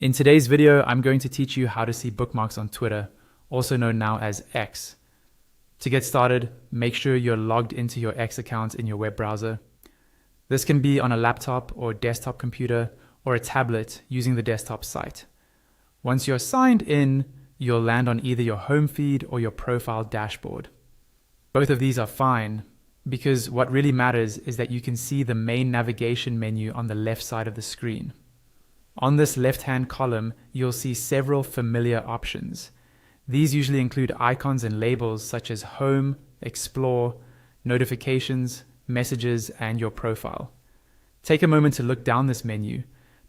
In today's video, I'm going to teach you how to see bookmarks on Twitter, also known now as X. To get started, make sure you're logged into your X account in your web browser. This can be on a laptop or desktop computer or a tablet using the desktop site. Once you're signed in, you'll land on either your home feed or your profile dashboard. Both of these are fine because what really matters is that you can see the main navigation menu on the left side of the screen. On this left-hand column, you'll see several familiar options. These usually include icons and labels such as Home, Explore, Notifications, Messages, and your profile. Take a moment to look down this menu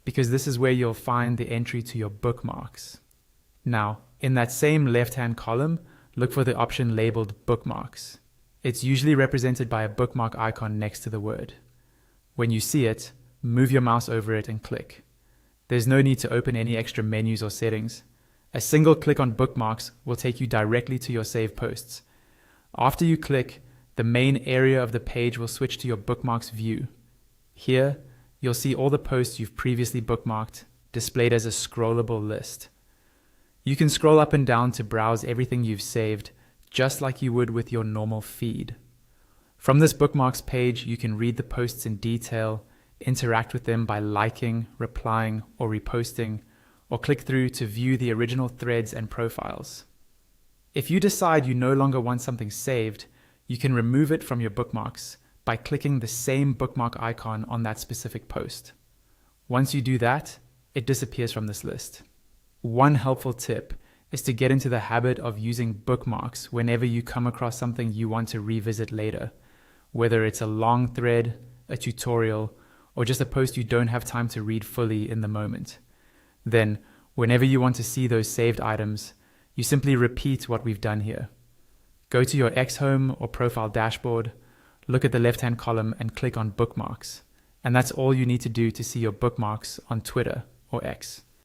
because this is where you'll find the entry to your bookmarks. Now, in that same left-hand column, look for the option labeled Bookmarks. It's usually represented by a bookmark icon next to the word. When you see it, move your mouse over it and click. There's no need to open any extra menus or settings. A single click on Bookmarks will take you directly to your saved posts. After you click, the main area of the page will switch to your Bookmarks view. Here, you'll see all the posts you've previously bookmarked displayed as a scrollable list. You can scroll up and down to browse everything you've saved, just like you would with your normal feed. From this Bookmarks page, you can read the posts in detail, interact with them by liking, replying, or reposting, or click through to view the original threads and profiles. If you decide you no longer want something saved, you can remove it from your bookmarks by clicking the same bookmark icon on that specific post. Once you do that, it disappears from this list. One helpful tip is to get into the habit of using bookmarks whenever you come across something you want to revisit later, whether it's a long thread, a tutorial, or just a post you don't have time to read fully in the moment. Then, whenever you want to see those saved items, you simply repeat what we've done here. Go to your X home or profile dashboard, look at the left-hand column and click on Bookmarks. And that's all you need to do to see your bookmarks on Twitter or X.